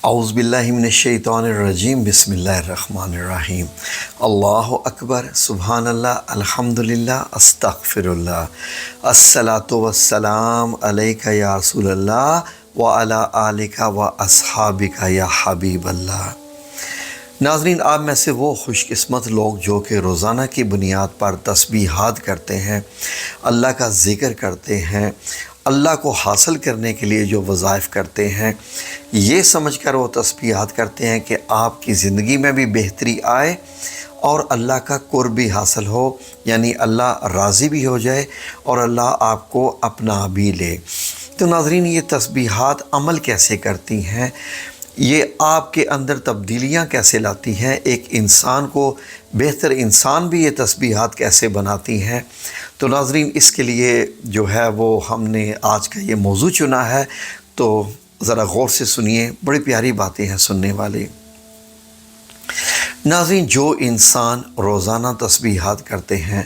اعوذ باللہ من الشیطان الرجیم بسم اللہ الرحمن الرحیم اللہ اکبر سبحان اللہ الحمدللہ استغفر اللہ الصلاۃ والسلام علیک یا رسول اللہ وعلی آلک و اصحابک یا حبیب اللہ۔ ناظرین، آپ میں سے وہ خوش قسمت لوگ جو کہ روزانہ کی بنیاد پر تسبیحات کرتے ہیں، اللہ کا ذکر کرتے ہیں، اللہ کو حاصل کرنے کے لیے جو وظائف کرتے ہیں، یہ سمجھ کر وہ تسبیحات کرتے ہیں کہ آپ کی زندگی میں بھی بہتری آئے اور اللہ کا قرب بھی حاصل ہو، یعنی اللہ راضی بھی ہو جائے اور اللہ آپ کو اپنا بھی لے۔ تو ناظرین، یہ تسبیحات عمل کیسے کرتی ہیں، یہ آپ کے اندر تبدیلیاں کیسے لاتی ہیں، ایک انسان کو بہتر انسان بھی یہ تسبیحات کیسے بناتی ہیں، تو ناظرین اس کے لیے جو ہے وہ ہم نے آج کا یہ موضوع چنا ہے، تو ذرا غور سے سنیے، بڑی پیاری باتیں ہیں سننے والی۔ ناظرین، جو انسان روزانہ تسبیحات کرتے ہیں،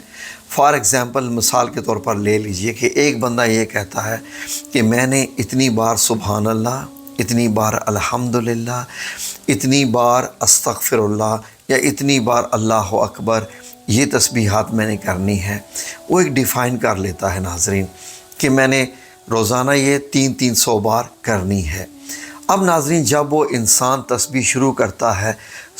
فار ایگزامپل مثال کے طور پر لے لیجئے کہ ایک بندہ یہ کہتا ہے کہ میں نے اتنی بار سبحان اللہ، اتنی بار الحمدللہ، اتنی بار استغفر اللہ یا اتنی بار اللہ اکبر، یہ تسبیحات میں نے کرنی ہے۔ وہ ایک ڈیفائن کر لیتا ہے ناظرین کہ میں نے روزانہ یہ 300 بار کرنی ہے۔ اب ناظرین، جب وہ انسان تسبیح شروع کرتا ہے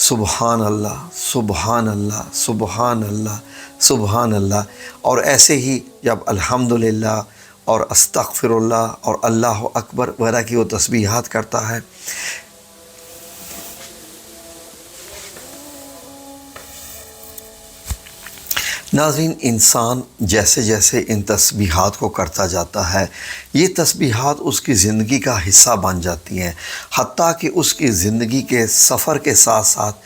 سبحان اللہ سبحان اللہ سبحان اللہ سبحان اللہ، اور ایسے ہی جب الحمدللہ اور استغفر اللہ اور اللہ اکبر وغیرہ کی وہ تسبیحات کرتا ہے، ناظرین انسان جیسے جیسے ان تسبیحات کو کرتا جاتا ہے، یہ تسبیحات اس کی زندگی کا حصہ بن جاتی ہیں، حتیٰ کہ اس کی زندگی کے سفر کے ساتھ ساتھ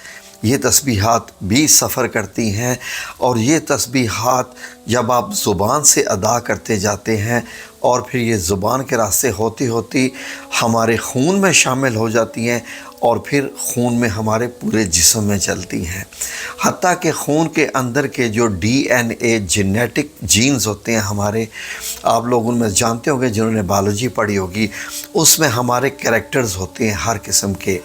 یہ تسبیحات بھی سفر کرتی ہیں، اور یہ تسبیحات جب آپ زبان سے ادا کرتے جاتے ہیں اور پھر یہ زبان کے راستے ہوتی ہوتی ہمارے خون میں شامل ہو جاتی ہیں اور پھر خون میں ہمارے پورے جسم میں چلتی ہیں، حتیٰ کہ خون کے اندر کے جو D N A genetic genes ہوتے ہیں ہمارے، آپ لوگ ان میں جانتے ہوں گے جنہوں نے بایولوجی پڑھی ہوگی، اس میں ہمارے کریکٹرز ہوتے ہیں ہر قسم کے۔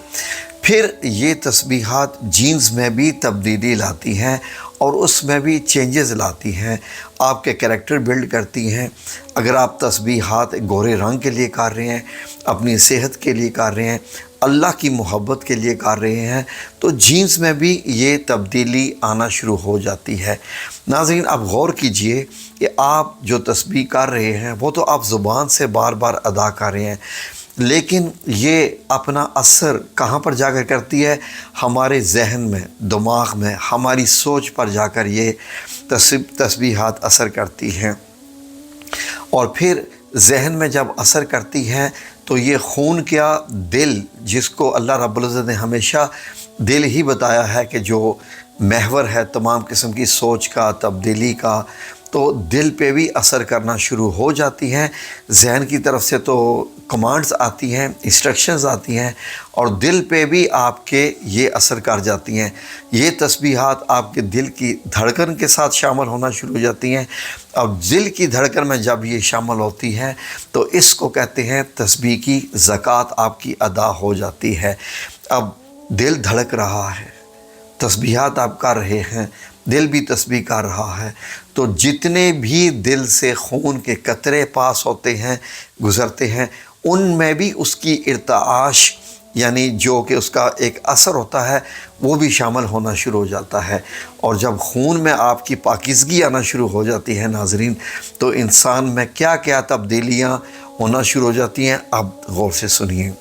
پھر یہ تسبیحات جینز میں بھی تبدیلی لاتی ہیں اور اس میں بھی چینجز لاتی ہیں، آپ کے کریکٹر بلڈ کرتی ہیں۔ اگر آپ تسبیحات گورے رنگ کے لیے کر رہے ہیں، اپنی صحت کے لیے کر رہے ہیں، اللہ کی محبت کے لیے کر رہے ہیں، تو جینز میں بھی یہ تبدیلی آنا شروع ہو جاتی ہے۔ ناظرین، آپ غور کیجئے کہ آپ جو تسبیح کر رہے ہیں وہ تو آپ زبان سے بار بار ادا کر رہے ہیں، لیکن یہ اپنا اثر کہاں پر جا کر کرتی ہے؟ ہمارے ذہن میں، دماغ میں، ہماری سوچ پر جا کر یہ تسبیحات اثر کرتی ہیں، اور پھر ذہن میں جب اثر کرتی ہیں تو یہ خون کیا، دل، جس کو اللہ رب العزت نے ہمیشہ دل ہی بتایا ہے کہ جو محور ہے تمام قسم کی سوچ کا، تبدیلی کا، تو دل پہ بھی اثر کرنا شروع ہو جاتی ہیں۔ ذہن کی طرف سے تو کمانڈز آتی ہیں، انسٹرکشنز آتی ہیں، اور دل پہ بھی آپ کے یہ اثر کر جاتی ہیں۔ یہ تسبیحات آپ کے دل کی دھڑکن کے ساتھ شامل ہونا شروع ہو جاتی ہیں۔ اب دل کی دھڑکن میں جب یہ شامل ہوتی ہیں تو اس کو کہتے ہیں تسبیح کی زکوٰۃ آپ کی ادا ہو جاتی ہے۔ اب دل دھڑک رہا ہے، تسبیحات آپ کر رہے ہیں، دل بھی تسبیح کر رہا ہے، تو جتنے بھی دل سے خون کے قطرے پاس ہوتے ہیں، گزرتے ہیں، ان میں بھی اس کی ارتعاش، یعنی جو کہ اس کا ایک اثر ہوتا ہے، وہ بھی شامل ہونا شروع ہو جاتا ہے۔ اور جب خون میں آپ کی پاکیزگی آنا شروع ہو جاتی ہے ناظرین، تو انسان میں کیا کیا تبدیلیاں ہونا شروع ہو جاتی ہیں، اب غور سے سنیے۔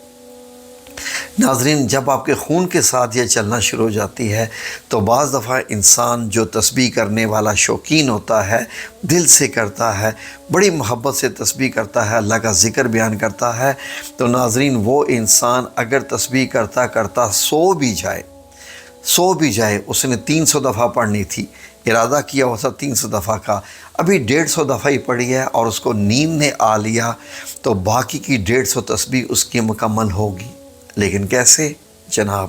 ناظرین، جب آپ کے خون کے ساتھ یہ چلنا شروع ہو جاتی ہے تو بعض دفعہ انسان جو تسبیح کرنے والا شوقین ہوتا ہے، دل سے کرتا ہے، بڑی محبت سے تسبیح کرتا ہے، اللہ کا ذکر بیان کرتا ہے، تو ناظرین وہ انسان اگر تسبیح کرتا کرتا سو بھی جائے، اس نے 300 دفعہ پڑھنی تھی، ارادہ کیا ہوا تھا 300 دفعہ کا، ابھی 150 دفعہ ہی پڑھی ہے اور اس کو نیند نے آ لیا، تو باقی کی 150 تسبیح اس کی مکمل ہوگی۔ لیکن کیسے جناب؟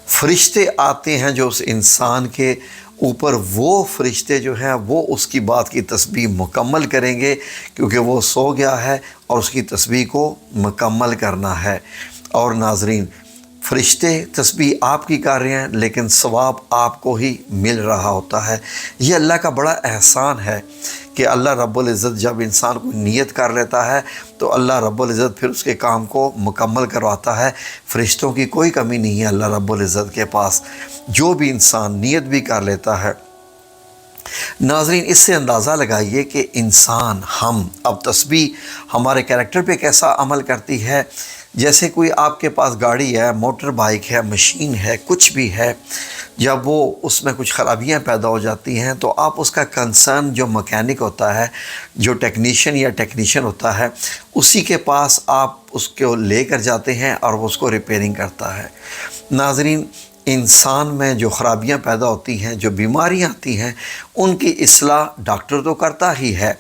فرشتے آتے ہیں جو اس انسان کے اوپر، وہ فرشتے جو ہیں وہ اس کی بات کی تسبیح مکمل کریں گے، کیونکہ وہ سو گیا ہے اور اس کی تسبیح کو مکمل کرنا ہے۔ اور ناظرین، فرشتے تسبیح آپ کی کر رہے ہیں لیکن ثواب آپ کو ہی مل رہا ہوتا ہے۔ یہ اللہ کا بڑا احسان ہے کہ اللہ رب العزت جب انسان کو نیت کر لیتا ہے تو اللہ رب العزت پھر اس کے کام کو مکمل کرواتا ہے۔ فرشتوں کی کوئی کمی نہیں ہے اللہ رب العزت کے پاس، جو بھی انسان نیت بھی کر لیتا ہے۔ ناظرین، اس سے اندازہ لگائیے کہ انسان، ہم اب تسبیح ہمارے کیریکٹر پہ کیسا عمل کرتی ہے۔ جیسے کوئی آپ کے پاس گاڑی ہے، موٹر بائک ہے، مشین ہے، کچھ بھی ہے، جب وہ اس میں کچھ خرابیاں پیدا ہو جاتی ہیں تو آپ اس کا کنسرن جو مکینک ہوتا ہے، جو ٹیکنیشین ہوتا ہے، اسی کے پاس آپ اس کو لے کر جاتے ہیں اور وہ اس کو ریپیئرنگ کرتا ہے۔ ناظرین، انسان میں جو خرابیاں پیدا ہوتی ہیں، جو بیماریاں آتی ہیں، ان کی اصلاح ڈاکٹر تو کرتا ہی ہے،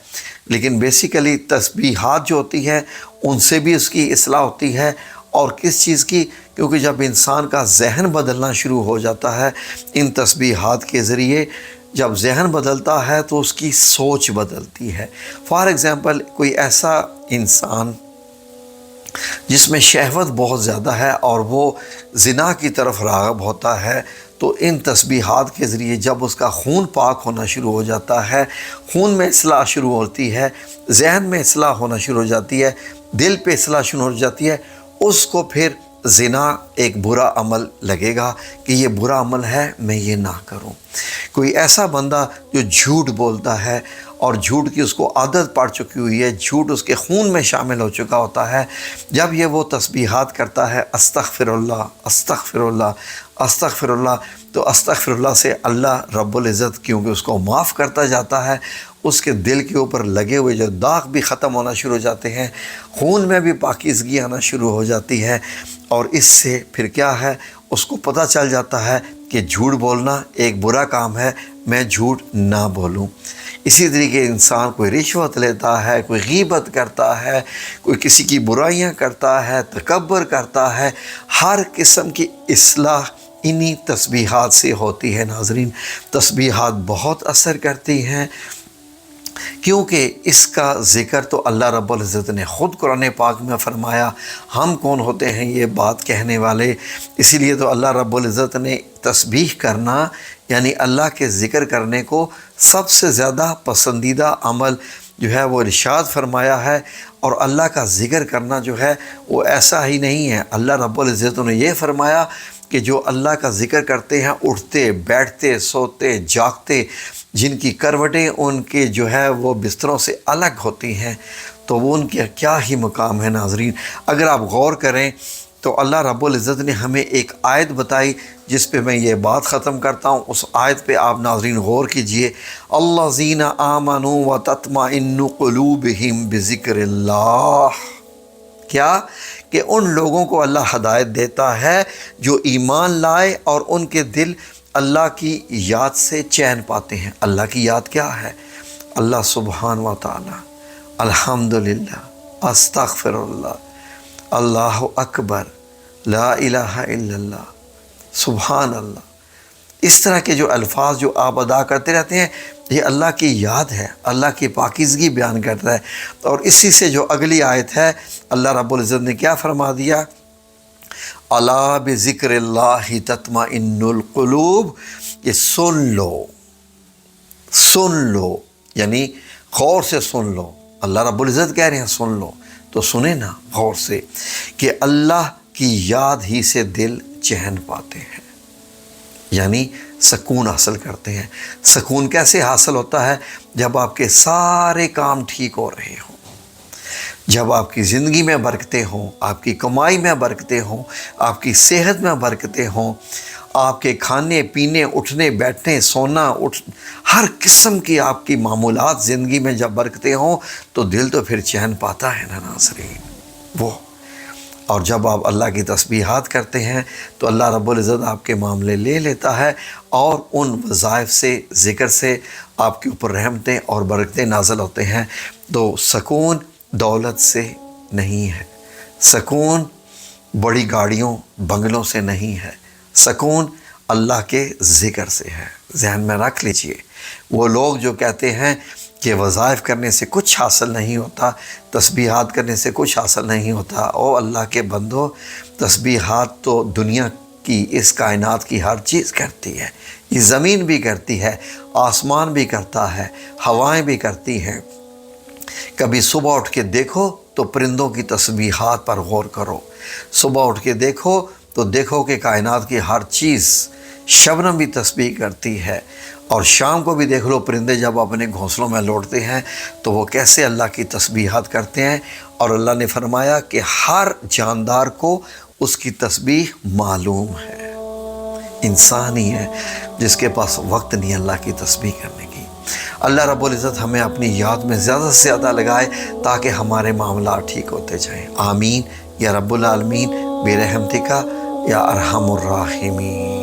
لیکن بیسیکلی تسبیحات جو ہوتی ہیں ان سے بھی اس کی اصلاح ہوتی ہے۔ اور کس چیز کی؟ کیونکہ جب انسان کا ذہن بدلنا شروع ہو جاتا ہے ان تسبیحات کے ذریعے، جب ذہن بدلتا ہے تو اس کی سوچ بدلتی ہے۔ فار ایگزامپل، کوئی ایسا انسان جس میں شہوت بہت زیادہ ہے اور وہ زنا کی طرف راغب ہوتا ہے، تو ان تسبیحات کے ذریعے جب اس کا خون پاک ہونا شروع ہو جاتا ہے، خون میں اصلاح شروع ہوتی ہے، ذہن میں اصلاح ہونا شروع ہو جاتی ہے، دل پہ اصلاح شروع ہو جاتی ہے، اس کو پھر زنا ایک برا عمل لگے گا کہ یہ برا عمل ہے، میں یہ نہ کروں۔ کوئی ایسا بندہ جو جھوٹ بولتا ہے اور جھوٹ کی اس کو عادت پڑ چکی ہوئی ہے، جھوٹ اس کے خون میں شامل ہو چکا ہوتا ہے، جب یہ وہ تسبیحات کرتا ہے، استغفر اللہ استغفر اللہ استغفر اللہ، تو استغفر اللہ سے اللہ رب العزت کیونکہ اس کو معاف کرتا جاتا ہے، اس کے دل کے اوپر لگے ہوئے جو داغ بھی ختم ہونا شروع ہو جاتے ہیں، خون میں بھی پاکیزگی آنا شروع ہو جاتی ہے، اور اس سے پھر کیا ہے، اس کو پتہ چل جاتا ہے کہ جھوٹ بولنا ایک برا کام ہے، میں جھوٹ نہ بولوں۔ اسی طریقے انسان کوئی رشوت لیتا ہے، کوئی غیبت کرتا ہے، کوئی کسی کی برائیاں کرتا ہے، تکبر کرتا ہے، ہر قسم کی اصلاح انہی تسبیحات سے ہوتی ہے۔ ناظرین، تسبیحات بہت اثر کرتی ہیں، کیونکہ اس کا ذکر تو اللہ رب العزت نے خود قرآن پاک میں فرمایا۔ ہم کون ہوتے ہیں یہ بات کہنے والے؟ اسی لیے تو اللہ رب العزت نے تسبیح کرنا یعنی اللہ کے ذکر کرنے کو سب سے زیادہ پسندیدہ عمل جو ہے وہ ارشاد فرمایا ہے۔ اور اللہ کا ذکر کرنا جو ہے وہ ایسا ہی نہیں ہے، اللہ رب العزت نے یہ فرمایا کہ جو اللہ کا ذکر کرتے ہیں، اٹھتے بیٹھتے سوتے جاگتے، جن کی کروٹیں ان کے جو ہے وہ بستروں سے الگ ہوتی ہیں، تو وہ ان کا کیا ہی مقام ہے۔ ناظرین، اگر آپ غور کریں تو اللہ رب العزت نے ہمیں ایک آیت بتائی جس پہ میں یہ بات ختم کرتا ہوں۔ اس آیت پہ آپ ناظرین غور کیجئے، الذین آمنوا وتطمئن قلوبہم بذکر اللہ۔ کیا؟ کہ ان لوگوں کو اللہ ہدایت دیتا ہے جو ایمان لائے اور ان کے دل اللہ کی یاد سے چین پاتے ہیں۔ اللہ کی یاد کیا ہے؟ اللہ سبحان و تعالی، الحمدللہ، استغفر اللہ، اللہ اکبر، لا الہ الا اللہ، سبحان اللہ۔ اس طرح کے جو الفاظ جو آپ ادا کرتے رہتے ہیں، یہ اللہ کی یاد ہے، اللہ کی پاکیزگی بیان کرتا ہے۔ اور اسی سے جو اگلی آیت ہے، اللہ رب العزت نے کیا فرما دیا؟ الا بذکر اللہ تطمئن القلوب۔ یہ سن لو یعنی غور سے سن لو۔ اللہ رب العزت کہہ رہے ہیں سن لو، تو سنیں نا غور سے کہ اللہ کی یاد ہی سے دل چین پاتے ہیں، یعنی سکون حاصل کرتے ہیں۔ سکون کیسے حاصل ہوتا ہے؟ جب آپ کے سارے کام ٹھیک ہو رہے ہوں، جب آپ کی زندگی میں برکتیں ہوں، آپ کی کمائی میں برکتیں ہوں، آپ کی صحت میں برکتیں ہوں، آپ کے کھانے پینے، اٹھنے بیٹھنے، سونا، ہر قسم کی آپ کی معمولات زندگی میں جب برکتیں ہوں تو دل تو پھر چین پاتا ہے نا ناظرین وہ۔ اور جب آپ اللہ کی تسبیحات کرتے ہیں تو اللہ رب العزت آپ کے معاملے لے لیتا ہے اور ان وظائف سے، ذکر سے آپ کے اوپر رحمتیں اور برکتیں نازل ہوتے ہیں۔ تو سکون دولت سے نہیں ہے، سکون بڑی گاڑیوں بنگلوں سے نہیں ہے، سکون اللہ کے ذکر سے ہے۔ ذہن میں رکھ لیجئے، وہ لوگ جو کہتے ہیں کہ وظائف کرنے سے کچھ حاصل نہیں ہوتا، تسبیحات کرنے سے کچھ حاصل نہیں ہوتا، او اللہ کے بندو، تسبیحات تو دنیا کی اس کائنات کی ہر چیز کرتی ہے، یہ زمین بھی کرتی ہے، آسمان بھی کرتا ہے، ہوائیں بھی کرتی ہیں۔ کبھی صبح اٹھ کے دیکھو تو پرندوں کی تسبیحات پر غور کرو، صبح اٹھ کے دیکھو تو دیکھو کہ کائنات کی ہر چیز، شبنم بھی تسبیح کرتی ہے، اور شام کو بھی دیکھ لو پرندے جب اپنے گھونسلوں میں لوٹتے ہیں تو وہ کیسے اللہ کی تسبیحات کرتے ہیں۔ اور اللہ نے فرمایا کہ ہر جاندار کو اس کی تسبیح معلوم ہے، انسان ہی ہے جس کے پاس وقت نہیں اللہ کی تسبیح کرنے کی۔ اللہ رب العزت ہمیں اپنی یاد میں زیادہ سے زیادہ لگائے تاکہ ہمارے معاملات ٹھیک ہوتے جائیں۔ آمین یا رب العالمین برحمتک یا ارحم الراحمین۔